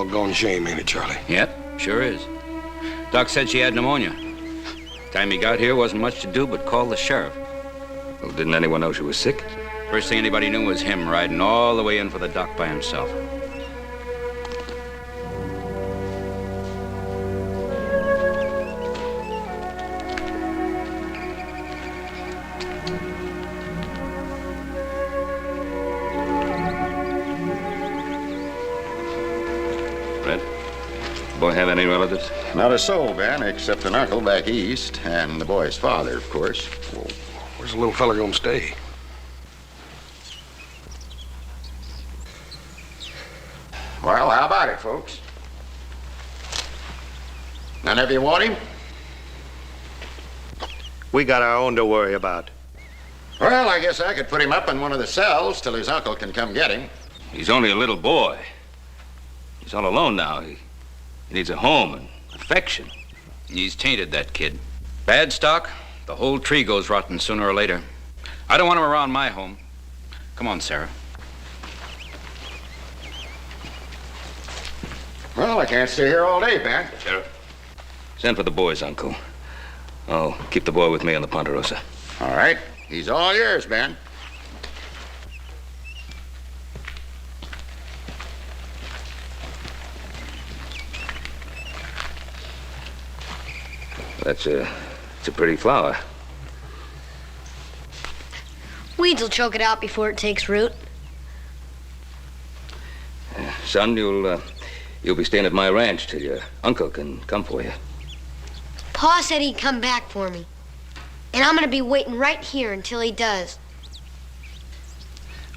doggone shame, ain't it, Charlie? Yep, sure is. Doc said she had pneumonia. Time he got here, wasn't much to do but call the sheriff. Well, didn't anyone know she was sick? First thing anybody knew was him riding all the way in for the doc by himself. Boy have any relatives? Not a soul, Ben, except an uncle back east, and the boy's father, of course. Well, where's the little fella gonna stay? Well, how about it, folks? None of you want him? We got our own to worry about. Well, I guess I could put him up in one of the cells till his uncle can come get him. He's only a little boy. He's all alone now. He needs a home and affection. He's tainted, that kid. Bad stock, the whole tree goes rotten sooner or later. I don't want him around my home. Come on, Sarah. Well, I can't stay here all day, Ben. Sheriff, send for the boy's uncle. I'll keep the boy with me on the Ponderosa. All right. He's all yours, Ben. It's a pretty flower. Weeds will choke it out before it takes root. Son, you'll be staying at my ranch till your uncle can come for you. Pa said he'd come back for me. And I'm gonna be waiting right here until he does.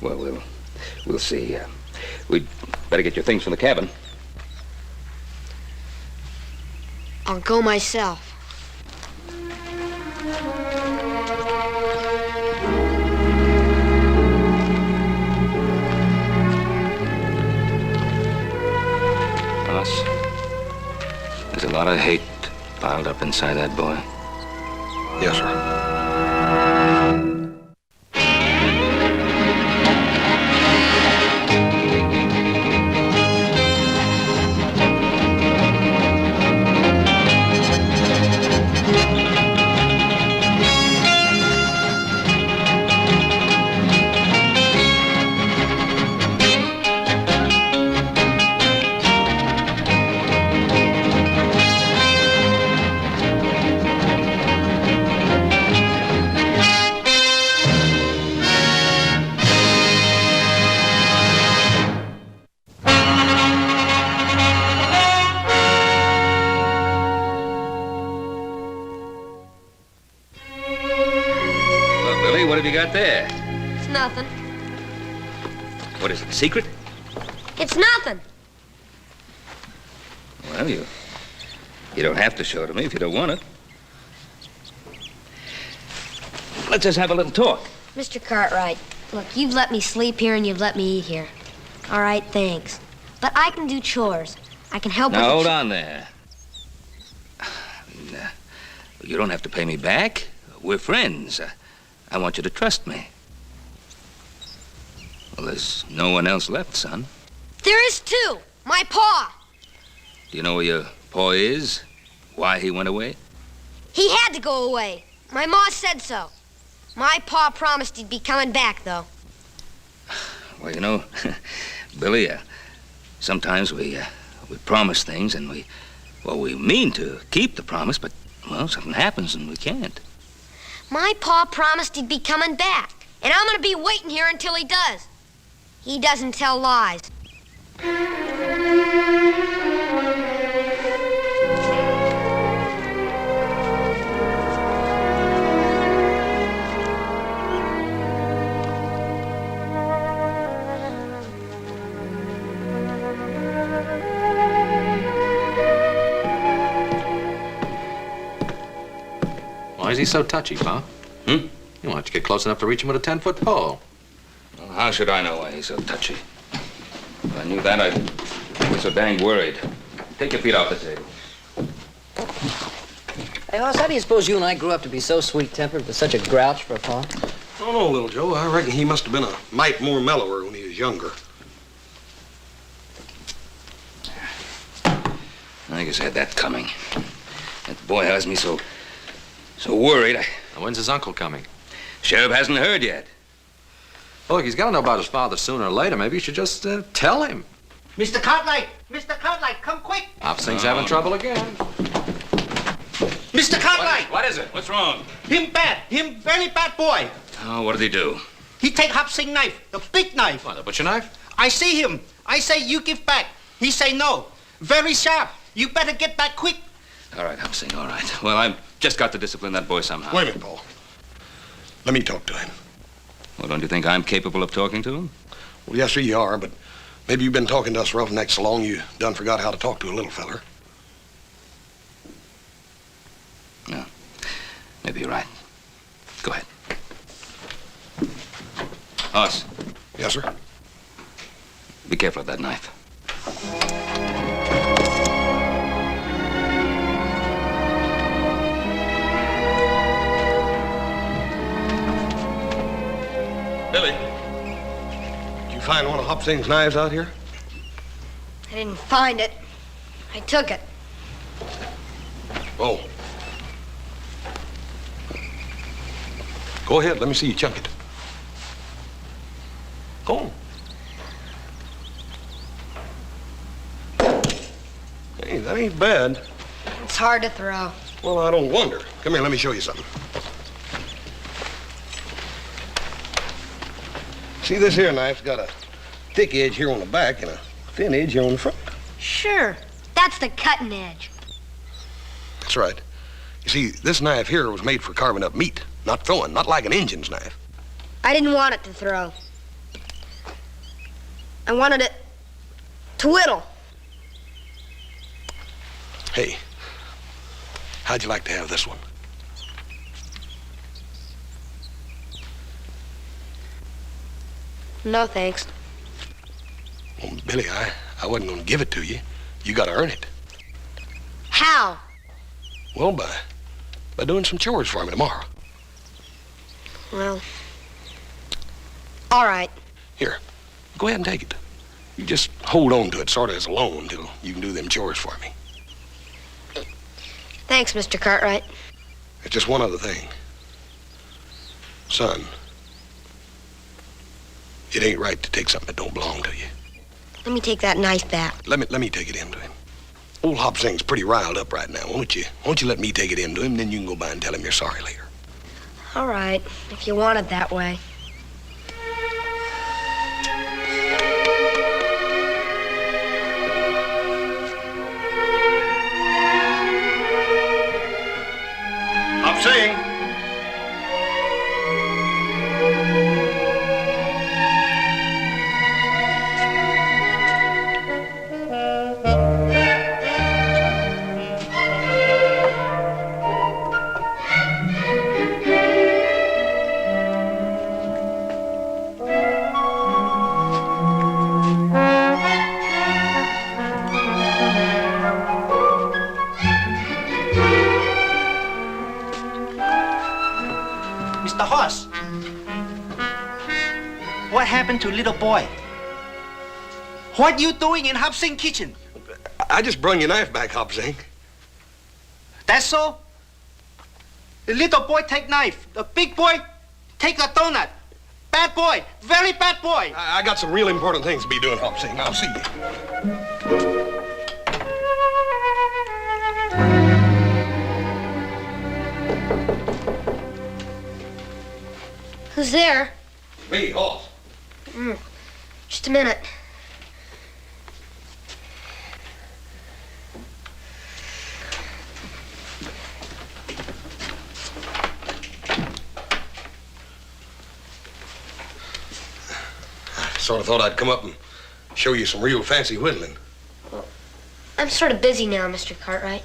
Well, we'll see. We'd better get your things from the cabin. I'll go myself. There's a lot of hate piled up inside that boy. Yes, sir. What have you got there? It's nothing. What is it, a secret? It's nothing. Well, you don't have to show it to me if you don't want it. Let's just have a little talk. Mr. Cartwright, look, you've let me sleep here and you've let me eat here. All right, thanks. But I can do chores. I can help with Now, hold on there. You don't have to pay me back. We're friends. I want you to trust me. Well, there's no one else left, son. There is two. My pa. Do you know where your pa is? Why he went away? He had to go away. My ma said so. My pa promised he'd be coming back, though. Well, you know, Billy, sometimes we promise things and we mean to keep the promise, but, well, something happens and we can't. My pa promised he'd be coming back, and I'm gonna be waiting here until he does. He doesn't tell lies. Why is he so touchy, Pa? Hmm? You want don't you get close enough to reach him with a 10-foot pole? Well, how should I know why he's so touchy? If I knew that, I'd be so dang worried. Take your feet off the table. Hey, Hoss, how do you suppose you and I grew up to be so sweet-tempered with such a grouch for a pa? I don't know, little Joe. I reckon he must have been a mite more mellower when he was younger. I just had that coming. That boy has me so worried. Now, when's his uncle coming? Sheriff hasn't heard yet. Well, look, he's got to know about his father sooner or later. Maybe you should just tell him. Mr. Cartwright! Mr. Cartwright, come quick! Hop Sing's having trouble again. Mr. Cartwright! What is it? What's wrong? Him bad. Him very bad boy. Oh, what did he do? He take Hop Sing knife, the big knife. What, the butcher knife? I see him. I say you give back. He say no. Very sharp. You better get back quick. All right, Hop Sing, all right. Well, I've just got to discipline that boy somehow. Wait a minute, Paul. Let me talk to him. Well, don't you think I'm capable of talking to him? Well, yes, sir, you are, but maybe you've been talking to us roughnecks so long you done forgot how to talk to a little feller. No. Maybe you're right. Go ahead. Hoss, Yes, sir. be careful of that knife. Billy, did you find one of Hop Sing's knives out here? I didn't find it. I took it. Oh. Go ahead, let me see you chunk it. Go on. Hey, that ain't bad. It's hard to throw. Well, I don't wonder. Come here, let me show you something. See, this here knife's got a thick edge here on the back and a thin edge here on the front. Sure. That's the cutting edge. That's right. You see, this knife here was made for carving up meat, not throwing, not like an Injun's knife. I didn't want it to throw. I wanted it to whittle. Hey, how'd you like to have this one? No, thanks. Well, Billy, I wasn't gonna give it to you. You gotta earn it. How? Well, by doing some chores for me tomorrow. Well, all right. Here, go ahead and take it. You just hold on to it sort of as a loan till you can do them chores for me. Thanks, Mr. Cartwright. There's just one other thing. Son, it ain't right to take something that don't belong to you. Let me take that knife back. Let me take it in to him. Old Hop Sing's pretty riled up right now. Won't you let me take it in to him, then you can go by and tell him you're sorry later. All right, if you want it that way. Hop Sing! Mr. Hoss. What happened to little boy? What you doing in Hop Sing kitchen? I just brung your knife back, Hop Sing. That's so? The little boy take knife. The big boy take a donut. Bad boy. Very bad boy. I got some real important things to be doing, Hop Sing. I'll see you. Who's there? Me, Hoss. Just a minute. I sort of thought I'd come up and show you some real fancy whittling. I'm sort of busy now, Mr. Cartwright.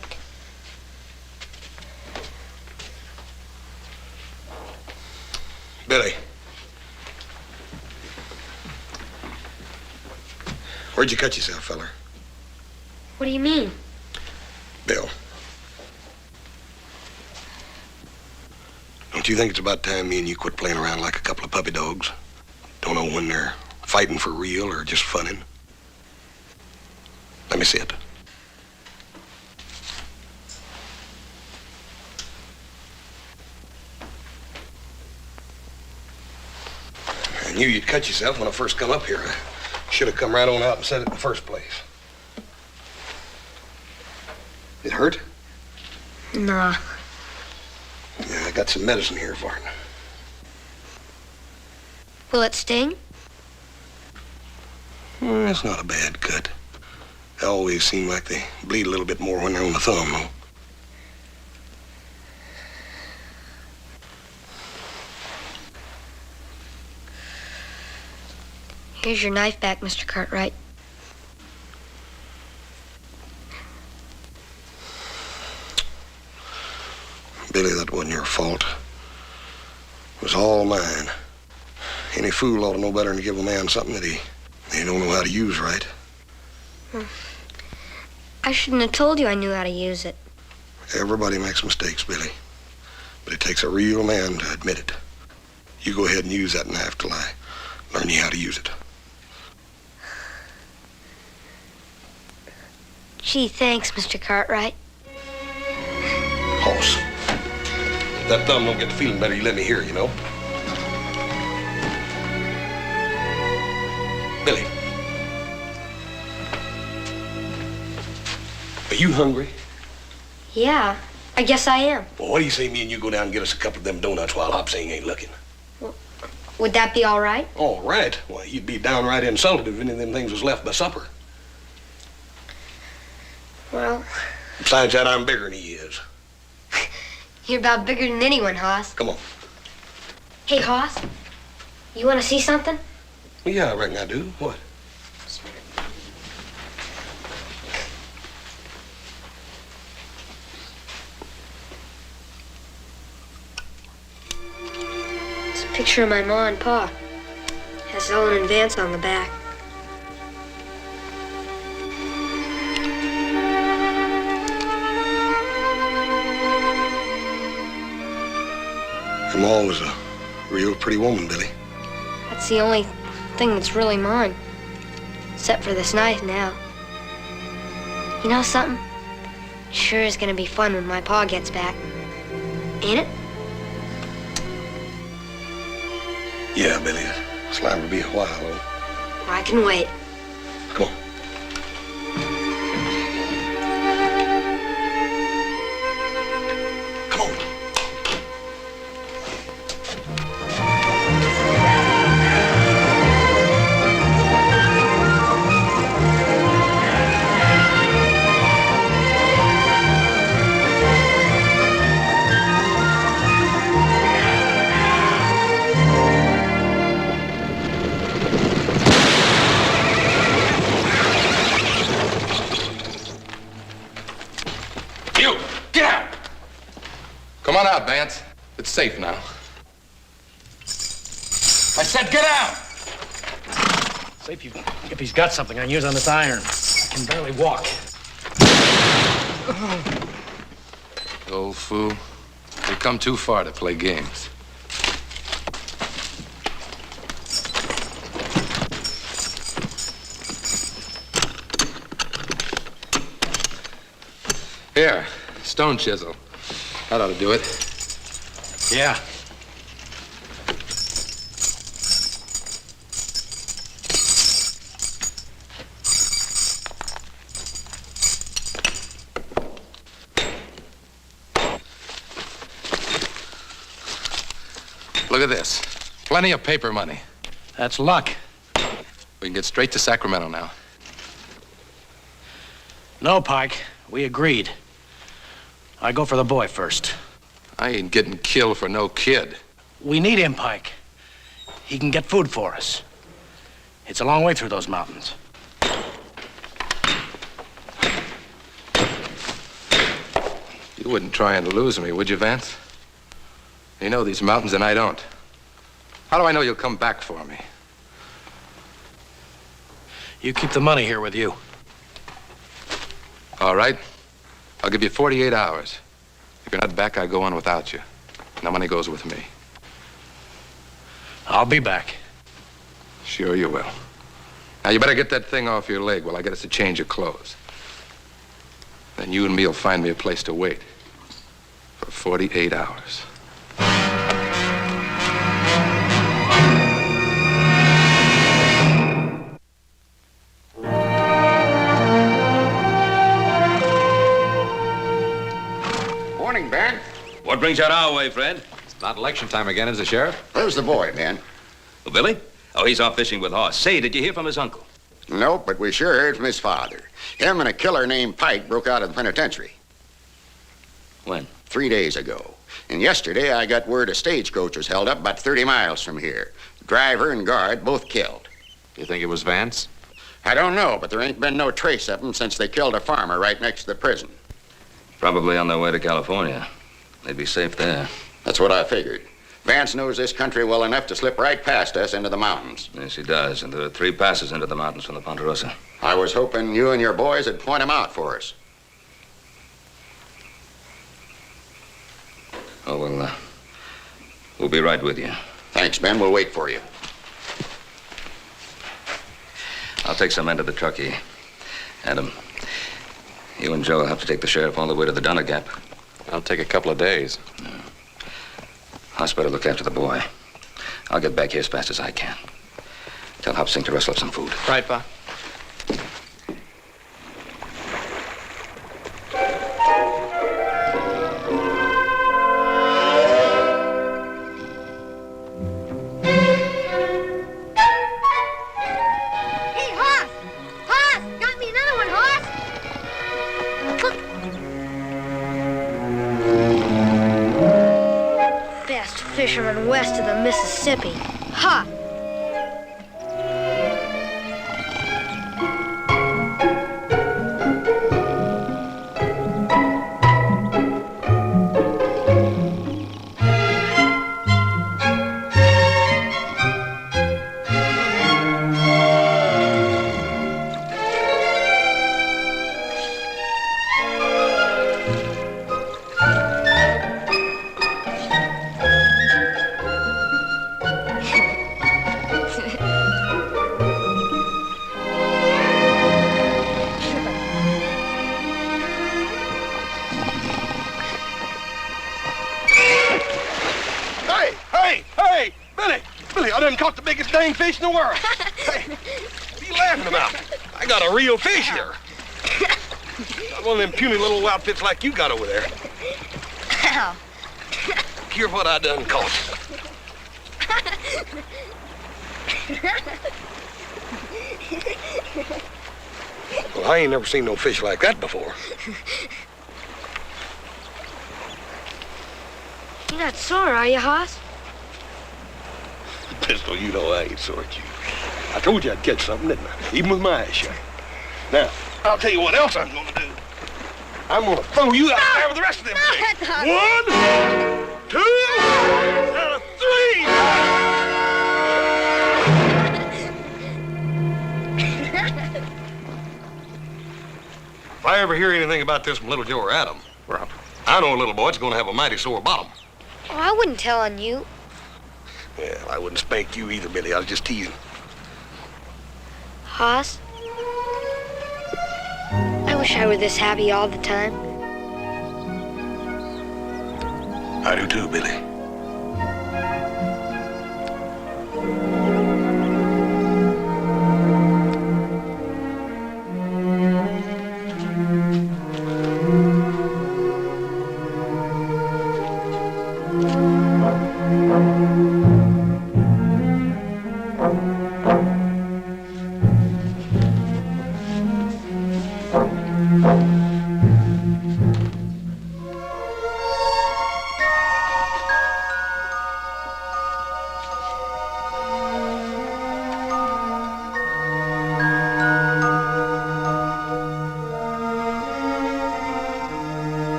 Billy. Where'd you cut yourself, feller? What do you mean? Bill. Don't you think it's about time me and you quit playing around like a couple of puppy dogs? Don't know when they're fighting for real or just funning. Let me see it. knew you'd cut yourself when I first come up here. I should have come right on out and said it in the first place. It hurt? Nah. Yeah, I got some medicine here for it. Will it sting? It's not a bad cut. They always seem like they bleed a little bit more when they're on the thumb, though. Here's your knife back, Mr. Cartwright. Billy, that wasn't your fault. It was all mine. Any fool ought to know better than to give a man something that he don't know how to use right. I shouldn't have told you I knew how to use it. Everybody makes mistakes, Billy. But it takes a real man to admit it. You go ahead and use that knife till I learn you how to use it. Gee, thanks, Mr. Cartwright. Hoss. That thumb don't get the feeling better, you let me hear, you know. Billy. Are you hungry? Yeah, I guess I am. Well, what do you say me and you go down and get us a couple of them donuts while Hopsing ain't looking? Would that be all right? All right. Why, you'd be downright insulted if any of them things was left by supper. Well, Besides that, I'm bigger than he is. you're about bigger than anyone, Hoss. Come on. Hey, Hoss, you want to see something? Well, yeah, I reckon I do. What? It's a picture of my ma and pa. Has Ellen and Vance on the back. Your ma was a real pretty woman, Billy. That's the only thing that's really mine. Except for this knife now. You know something? It sure is gonna be fun when my pa gets back. Ain't it? Yeah, Billy. It's liable to be a while, though. I can wait. Come on. Come on. Come on out, Vance. It's safe now. I said get out! Safe if he's got something I can use on this iron. I can barely walk. Old fool. You've come too far to play games. Here, stone chisel. That ought to do it. Yeah. Look at this. Plenty of paper money. That's luck. We can get straight to Sacramento now. No, Pike. We agreed. I go for the boy first. I ain't getting killed for no kid. We need him, Pike. He can get food for us. It's a long way through those mountains. You wouldn't try and lose me, would you, Vance? You know these mountains and I don't. How do I know you'll come back for me? You keep the money here with you. All right. I'll give you 48 hours. If you're not back, I go on without you. No money goes with me. I'll be back. Sure you will. Now, you better get that thing off your leg while I get us a change of clothes. Then you and me'll find me a place to wait for 48 hours. morning, Ben. What brings you out our way, Fred? It's about election time again, is the sheriff? Where's the boy, Ben? Oh, Billy? Oh, he's off fishing with Hoss. Say, did you hear from his uncle? Nope, but we sure heard from his father. Him and a killer named Pike broke out of the penitentiary. When? 3 days ago. And yesterday I got word a stagecoach was held up about 30 miles from here. Driver and guard both killed. You think it was Vance? I don't know, but there ain't been no trace of them since they killed a farmer right next to the prison. Probably on their way to California. They'd be safe there. That's what I figured. Vance knows this country well enough to slip right past us into the mountains. Yes, he does. And there are 3 passes into the mountains from the Ponderosa. I was hoping you and your boys would point him out for us. Oh, well, we'll be right with you. Thanks, Ben. We'll wait for you. I'll take some men to the truckee. Adam, you and Joe will have to take the sheriff all the way to the Donner Gap. I'll take a couple of days. Hoss better look after the boy. I'll get back here as fast as I can. Tell Hop Sing to rustle up some food. Right, Pa. Hey, Hoss! Hoss! Got me another one, Hoss! Look. Best fisherman west of the Mississippi. Ha! Hey, Billy! Billy, I done caught the biggest dang fish in the world. Hey, what are you laughing about? I got a real fish here. Not one of them puny little outfits like you got over there. Ow. Hear what I done caught. Well, I ain't never seen no fish like that before. You're not sore, are you, Hoss? Pistol, you know I ain't sore at you. I told you I'd catch something, didn't I? Even with my eyes shut. Now, I'll tell you what else I'm gonna do. I'm gonna throw you out there with the rest of them fish. 1, 2, and 3! If I ever hear anything about this from Little Joe or Adam, I know a little boy's gonna have a mighty sore bottom. Oh, I wouldn't tell on you. Yeah, I wouldn't spank you either, Billy. I was just teasing. Hoss, I wish I were this happy all the time. I do too, Billy.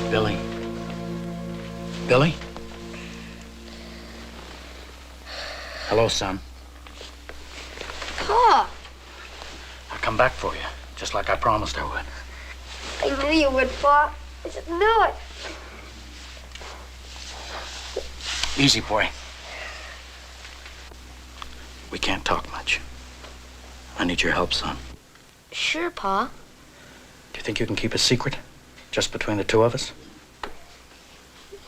Billy? Billy? Hello, son. Pa, I'll come back for you, just like I promised I would. I knew you would, Pa. I just knew it. Easy, boy. We can't talk much. I need your help, son. Sure, Pa. Do you think you can keep a secret? Just between the two of us?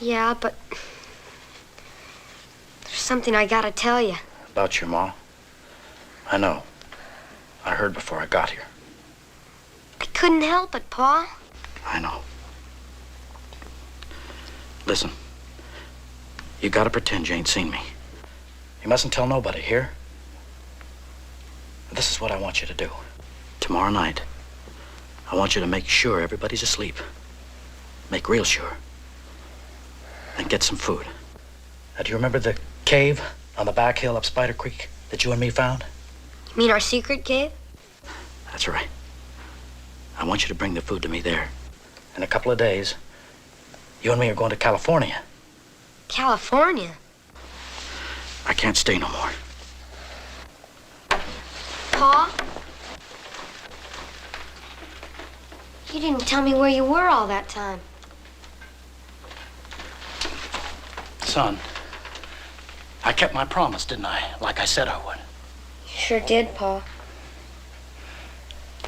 Yeah, but there's something I gotta tell you. About your ma? I know. I heard before I got here. I couldn't help it, Pa. I know. Listen, you gotta pretend you ain't seen me. You mustn't tell nobody, here? This is what I want you to do. Tomorrow night, I want you to make sure everybody's asleep. Make real sure. Then get some food. Now, do you remember the cave on the back hill up Spider Creek that you and me found? You mean our secret cave? That's right. I want you to bring the food to me there. In a couple of days, you and me are going to California. California? I can't stay no more. Pa? You didn't tell me where you were all that time. Son, I kept my promise, didn't I? Like I said I would. You sure did, Pa.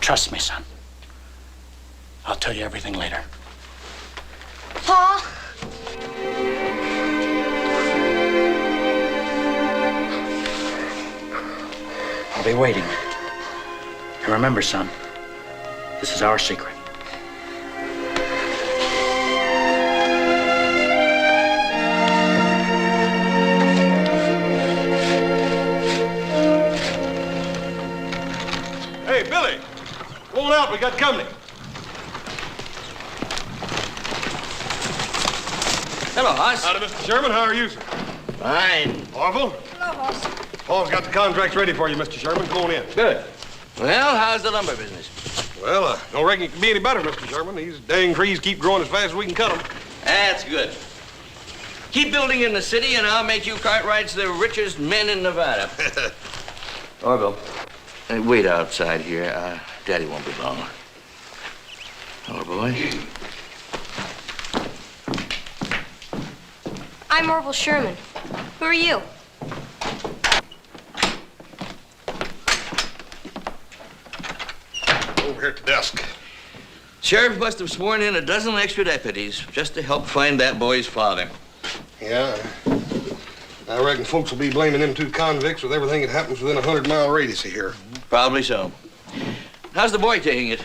Trust me, son. I'll tell you everything later. Pa? I'll be waiting. And remember, son, this is our secret. Hey, Billy, come on out. We got company. Hello, Hoss. Howdy, Mr. Sherman. How are you, sir? Fine. Orville? Hello, Hoss. Paul's got the contracts ready for you, Mr. Sherman. Come on in. Good. Well, how's the lumber business? Well, don't reckon it can be any better, Mr. Sherman. These dang trees keep growing as fast as we can cut them. That's good. Keep building in the city, and I'll make you Cartwrights the richest men in Nevada. Orville, wait outside here. Daddy won't be long. Hello, boy. I'm Orville Sherman. Who are you? Over here at the desk. Sheriff must have sworn in a dozen extra deputies just to help find that boy's father. Yeah, I reckon folks will be blaming them two convicts with everything that happens within a 100-mile radius of here. Probably so. How's the boy taking it?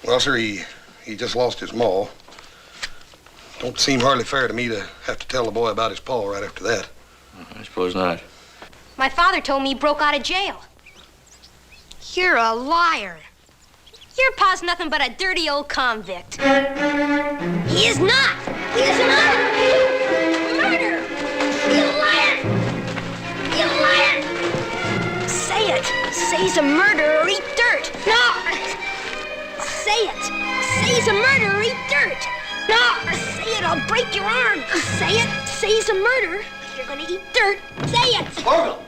Well, sir, he just lost his maw. Don't seem hardly fair to me to have to tell the boy about his paw right after that. I suppose not. My father told me he broke out of jail. You're a liar. Your pa's nothing but a dirty old convict. He is not. He is not. Murder. You're a liar. You're a liar. Say it. Say he's a murderer or eat dirt. No. Say it. Say he's a murderer or eat dirt. No. Say it. I'll break your arm. Say it. Say he's a murderer. You're gonna eat dirt. Say it. Orville!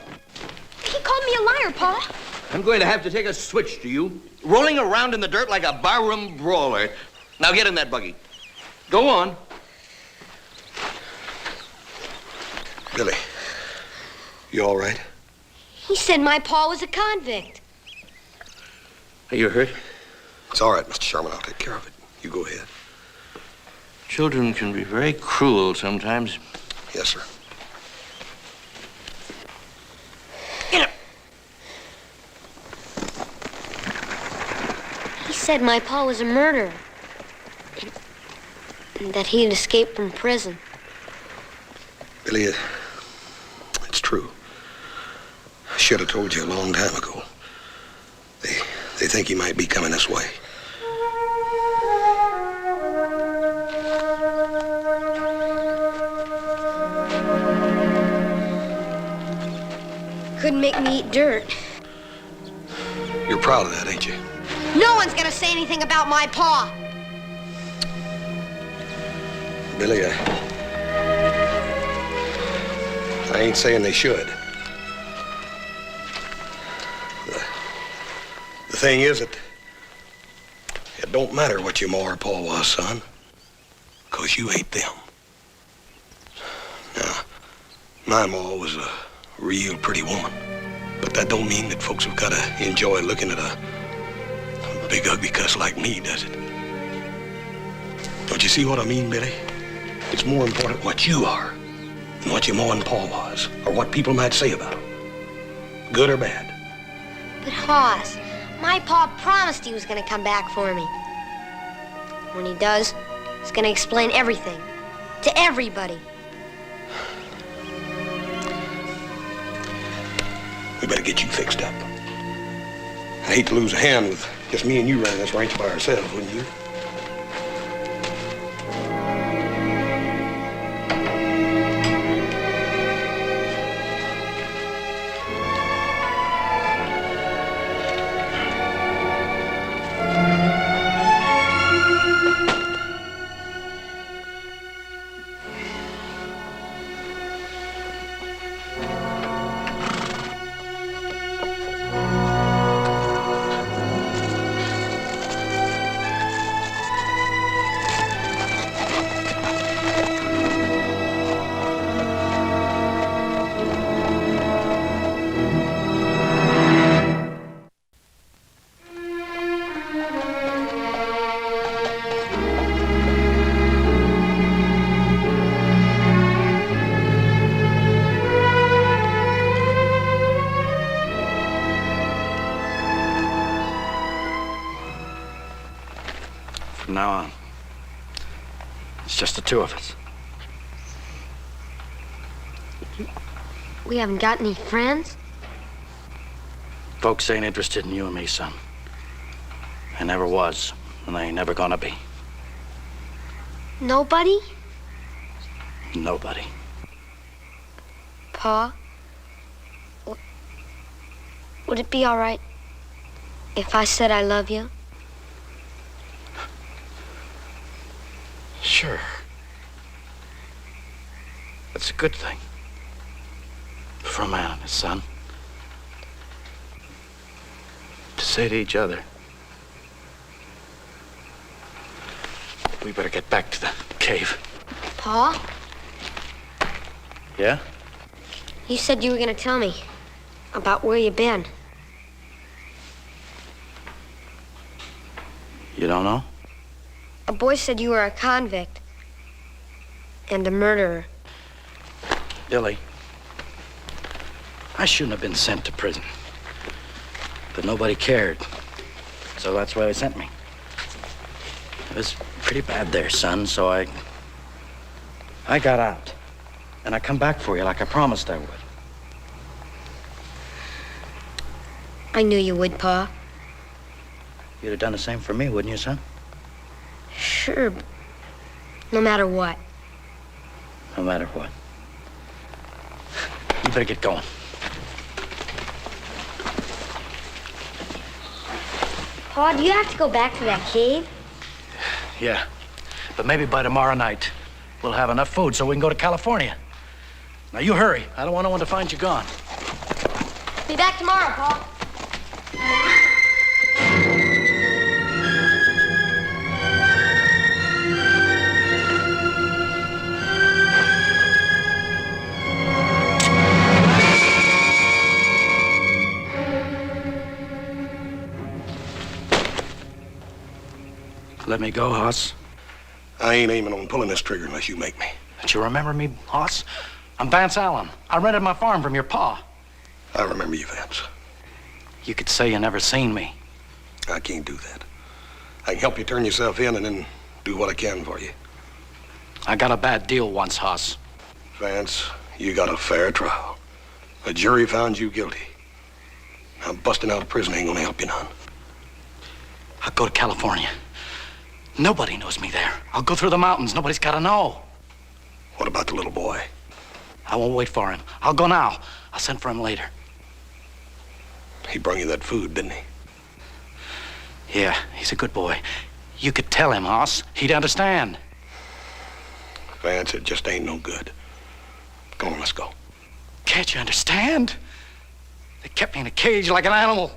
He called me a liar, Pa. I'm going to have to take a switch to you. Rolling around in the dirt like a barroom brawler. Now get in that buggy. Go on. Billy, you all right? He said my pa was a convict. Are you hurt? It's all right, Mr. Sherman. I'll take care of it. You go ahead. Children can be very cruel sometimes. Yes, sir. Get up. He said my pa was a murderer. And that he had escaped from prison. Billy, it's true. I should have told you a long time ago. They think he might be coming this way. Couldn't make me eat dirt. You're proud of that, ain't you? No one's gonna say anything about my pa. Billy, I ain't saying they should. The thing is that it don't matter what your ma or pa was, son, 'cause you ain't them. Now, my ma was a real pretty woman, but that don't mean that folks have got to enjoy looking at a big ugly cuss like me, does it? Don't you see what I mean, Billy? It's more important what you are than what your ma and pa was, or what people might say about them, good or bad. But Hoss, My pa promised he was gonna come back for me. When he does, he's gonna explain everything to everybody. We better get you fixed up. I hate to lose a hand with just me and you running this ranch by ourselves, wouldn't you? From now on, it's just the two of us. We haven't got any friends? Folks ain't interested in you and me, son. They never was, and they ain't never gonna be. Nobody? Nobody. Pa? Would it be all right if I said I love you? Sure. That's a good thing. For a man and his son. To say to each other. We better get back to the cave. Pa? Yeah? You said you were gonna tell me about where you've been. You don't know? A boy said you were a convict and a murderer. Billy, I shouldn't have been sent to prison. But nobody cared. So that's why they sent me. It was pretty bad there, son, so I got out. And I come back for you like I promised I would. I knew you would, Pa. You'd have done the same for me, wouldn't you, son? Sure, but no matter what. No matter what. You better get going. Pa, do you have to go back to that cave? Yeah. But maybe by tomorrow night, we'll have enough food so we can go to California. Now, you hurry. I don't want no one to find you gone. Be back tomorrow, Pa. Let me go, Hoss. I ain't aiming on pulling this trigger unless you make me. Don't you remember me, Hoss? I'm Vance Allen. I rented my farm from your pa. I remember you, Vance. You could say you never seen me. I can't do that. I can help you turn yourself in and then do what I can for you. I got a bad deal once, Hoss. Vance, you got a fair trial. A jury found you guilty. Now, busting out of prison ain't gonna help you none. I'll go to California. Nobody knows me there. I'll go through the mountains. Nobody's got to know. What about the little boy? I won't wait for him. I'll go now. I'll send for him later. He brung you that food, didn't he? Yeah, he's a good boy. You could tell him, Hoss. He'd understand. Vance, it just ain't no good. Come on, let's go. Can't you understand? They kept me in a cage like an animal.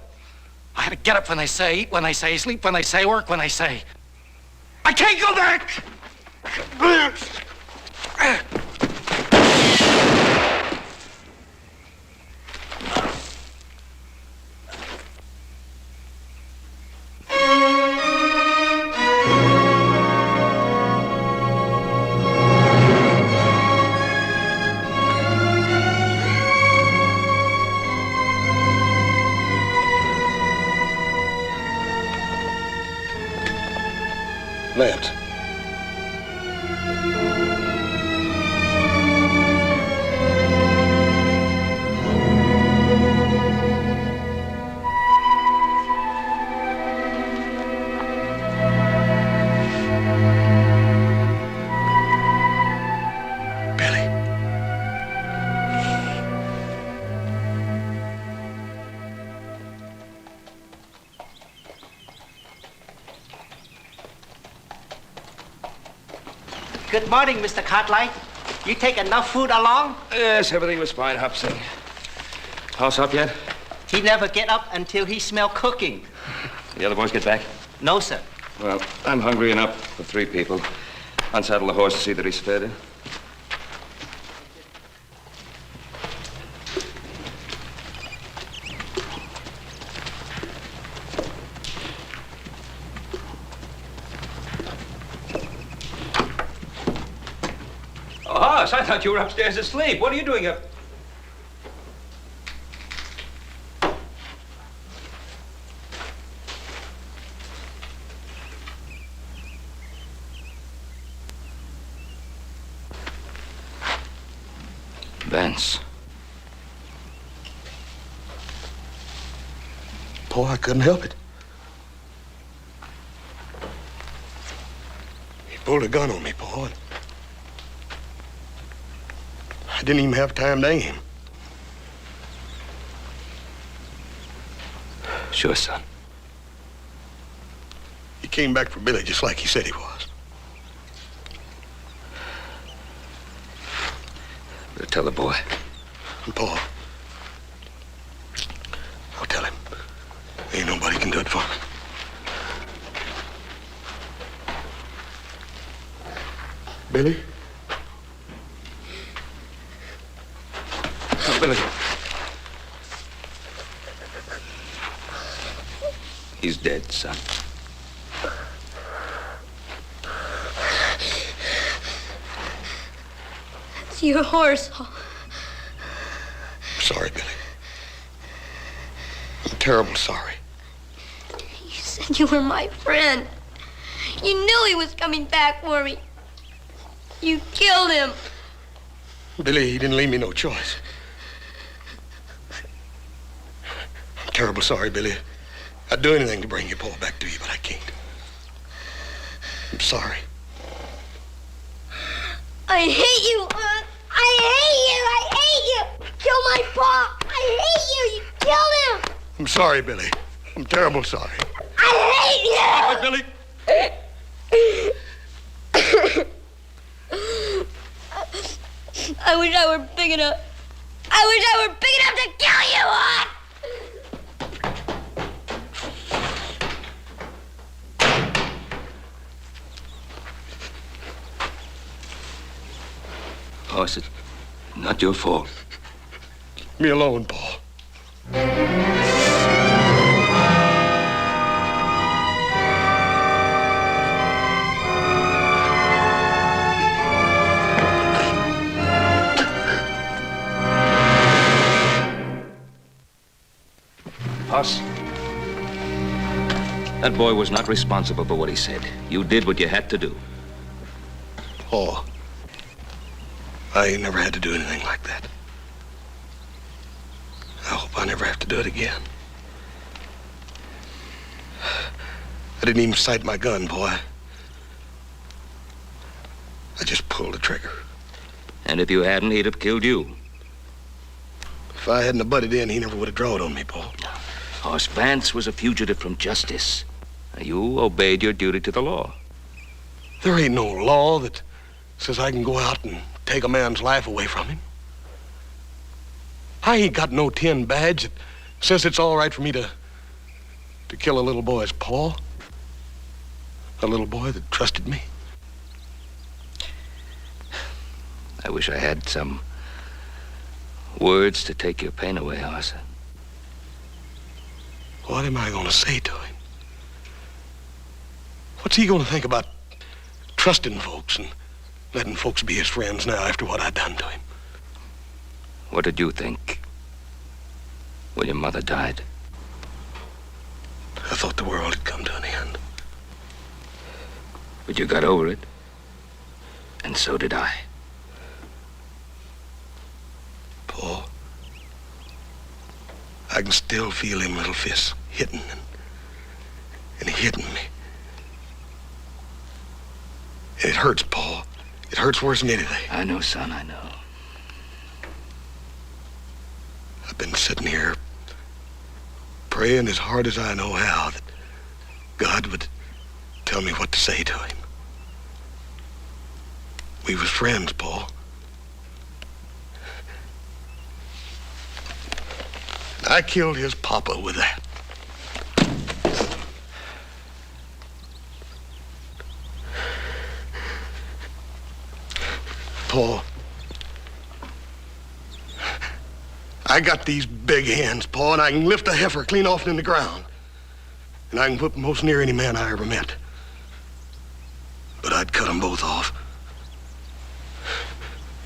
I had to get up when they say, eat when they say, sleep when they say, work when they say. I can't go back! Vance. Good morning, Mr. Cartwright. You take enough food along? Yes, everything was fine, Hobson. House up yet? He never get up until he smell cooking. The other boys get back? No, sir. Well, I'm hungry enough for 3 people. Unsaddle the horse to see that he's fed. Hoss, I thought you were upstairs asleep. What are you doing up? Vance. Boy, I couldn't help it. He pulled a gun on me, boy. I didn't even have time to aim. Sure, son. He came back for Billy just like he said he was. Better tell the boy. And Paul, I'll tell him. Ain't nobody can do it for me. Billy? Billy. He's dead, son. It's your horse. Sorry, Billy. I'm terrible sorry. You said you were my friend. You knew he was coming back for me. You killed him. Billy, he didn't leave me no choice. I'm terrible sorry, Billy. I'd do anything to bring your Paul back to you, but I can't. I'm sorry. I hate you, Aunt. I hate you. I hate you. Kill my Pa. I hate you. You killed him. I'm sorry, Billy. I'm terrible sorry. I hate you. All right, Billy. I wish I were big enough. I wish I were big enough to kill you, Aunt. Hoss, it's not your fault. Me alone, Paul. Hoss, that boy was not responsible for what he said. You did what you had to do. Paul, I ain't never had to do anything like that. I hope I never have to do it again. I didn't even sight my gun, boy. I just pulled the trigger. And if you hadn't, he'd have killed you. If I hadn't have butted in, he never would have drawed on me, Paul. Hoss, Vance was a fugitive from justice. You obeyed your duty to the law. There ain't no law that says I can go out and take a man's life away from him. I ain't got no tin badge that says it's all right for me to kill a little boy's paw. A little boy that trusted me. I wish I had some words to take your pain away, Hoss. What am I going to say to him? What's he going to think about trusting folks and letting folks be his friends now after what I done to him? What did you think when your mother died? I thought the world had come to an end. But you got over it. And so did I. Paul, I can still feel him little fists hitting and hitting me. And it hurts, Paul. It hurts worse than anything. I know, son, I know. I've been sitting here praying as hard as I know how that God would tell me what to say to him. We was friends, Paul. I killed his papa with that. Paul, I got these big hands, Paul, and I can lift a heifer clean off in the ground. And I can whip most near any man I ever met. But I'd cut them both off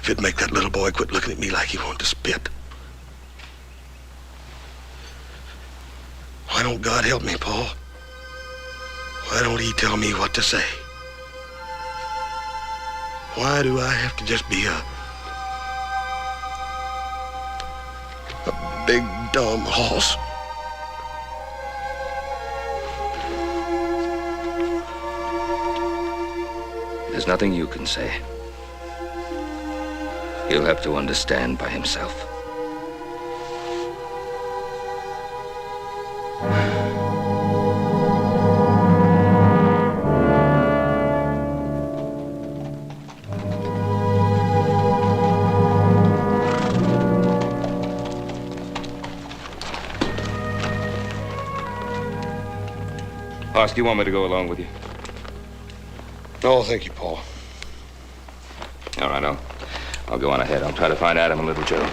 if it'd make that little boy quit looking at me like he wanted to spit. Why don't God help me, Paul? Why don't he tell me what to say? Why do I have to just be a big, dumb horse? There's nothing you can say. He'll have to understand by himself. Hoss, do you want me to go along with you? No, thank you, Paul. All right, I'll go on ahead. I'll try to find Adam and Little Joe.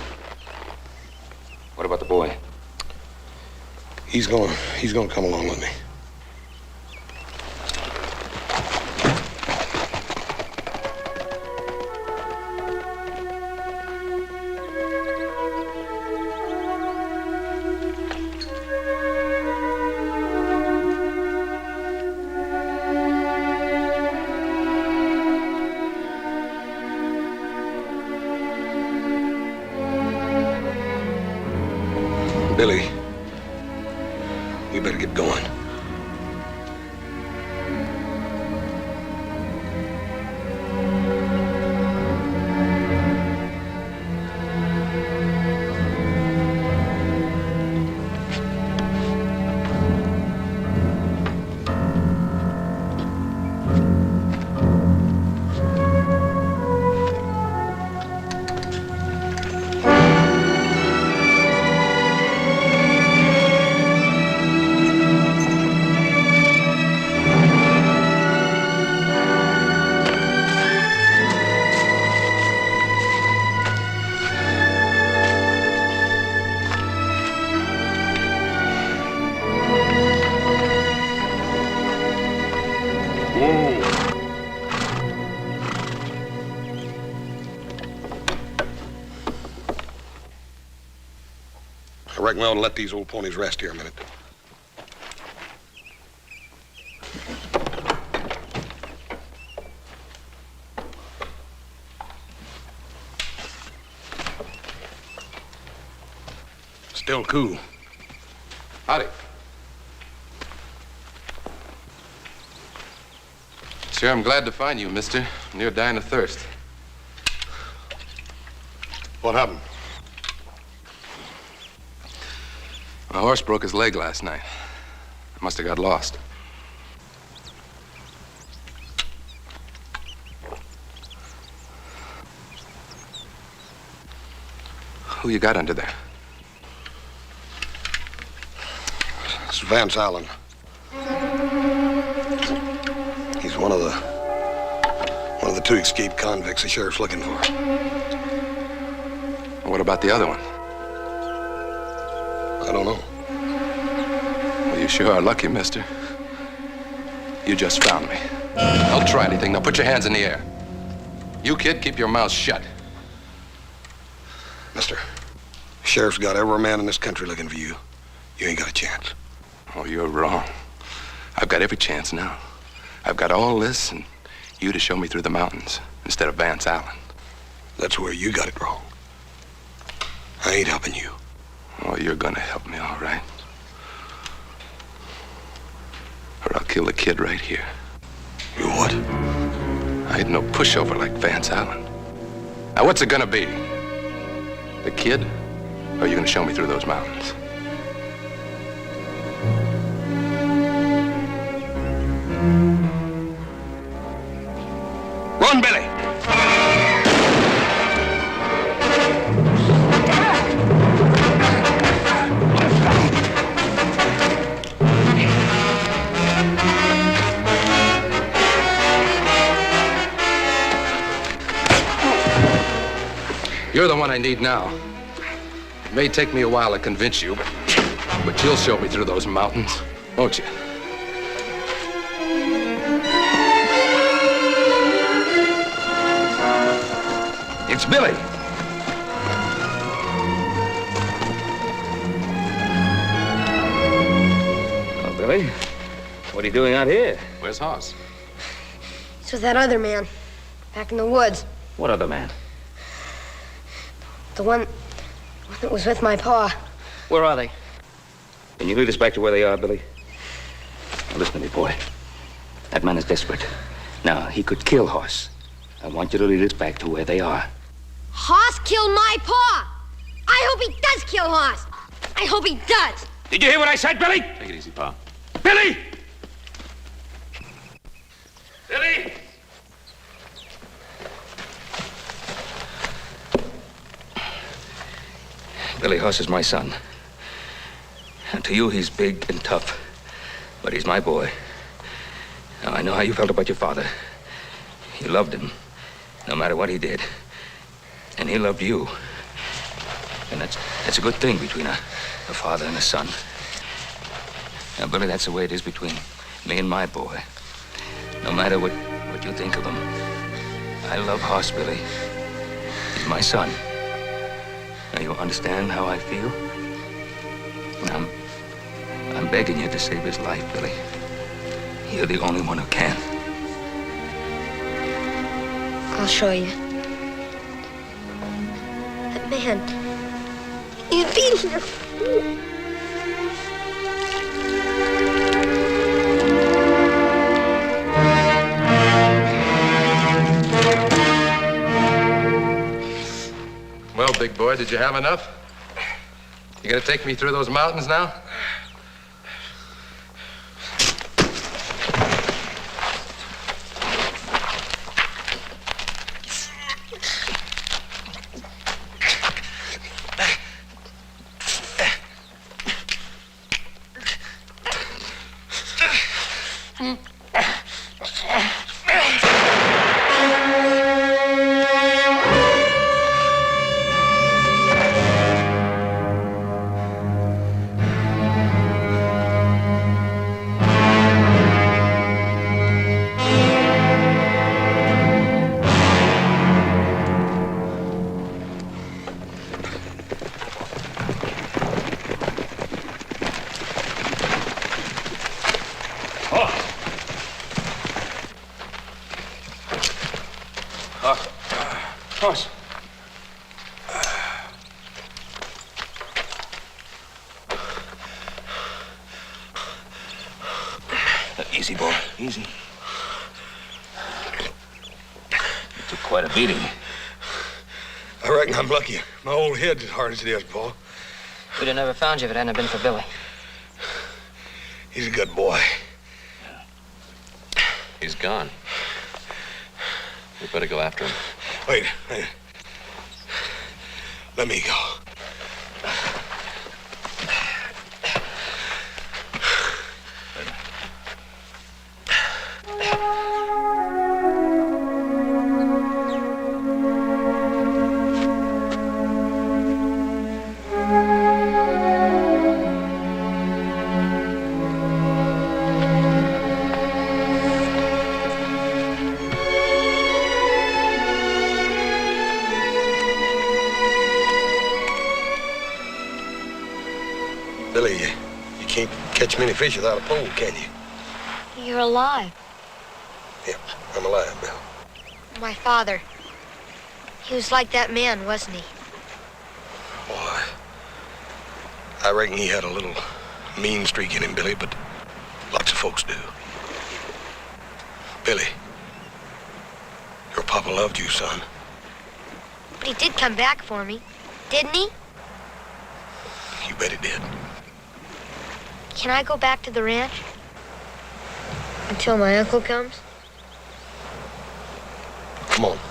What about the boy? He's gonna come along with me. Billy, we better get going. I reckon we ought to let these old ponies rest here a minute. Still cool. Howdy. Sure, I'm glad to find you, mister. Near dying of thirst. What happened? My horse broke his leg last night. I must have got lost. Who you got under there? This is Vance Allen. He's one of the two escaped convicts the sheriff's looking for. What about the other one? I don't know. Well, you sure are lucky, mister. You just found me. Don't try anything. Now put your hands in the air. You, kid, keep your mouth shut. Mister, sheriff's got every man in this country looking for you. You ain't got a chance. Oh, you're wrong. I've got every chance now. I've got all this, and you to show me through the mountains instead of Vance Allen. That's where you got it wrong. I ain't helping you. Oh, you're gonna help me, all right. Or I'll kill the kid right here. You what? I ain't no pushover like Vance Allen. Now, what's it gonna be? The kid? Or are you gonna show me through those mountains? Run, Billy! You're the one I need now. It may take me a while to convince you, but you'll show me through those mountains, won't you? It's Billy. Oh, Billy, what are you doing out here? Where's Hoss? It's with that other man, back in the woods. What other man? The one that was with my pa. Where are they? Can you lead us back to where they are, Billy? Now, listen to me, boy. That man is desperate. Now, he could kill Hoss. I want you to lead us back to where they are. Hoss killed my pa. I hope he does kill Hoss. I hope he does. Did you hear what I said, Billy? Take it easy, Pa. Billy! Billy! Billy Hoss is my son. And to you, he's big and tough. But he's my boy. Now, I know how you felt about your father. You loved him, no matter what he did. And he loved you. And that's a good thing between a father and a son. Now, Billy, that's the way it is between me and my boy. No matter what you think of him. I love Hoss, Billy. He's my son. Now, you understand how I feel? I'm begging you to save his life, Billy. You're the only one who can. I'll show you. That man, he's beating her. Well, big boy, did you have enough? You gonna take me through those mountains now? Hoss. Easy, boy. Easy. You took quite a beating. I reckon I'm lucky. My old head's as hard as it is, Paul. We'd have never found you if it hadn't been for Billy. He's a good boy. He's gone. We better go after him. Wait. Let me go. Billy, you can't catch many fish without a pole, can you? You're alive. Yeah, I'm alive, Bill. My father. He was like that man, wasn't he? Well, I reckon he had a little mean streak in him, Billy, but lots of folks do. Billy, your papa loved you, son. But he did come back for me, didn't he? You bet he did. Can I go back to the ranch? Until my uncle comes? Come on.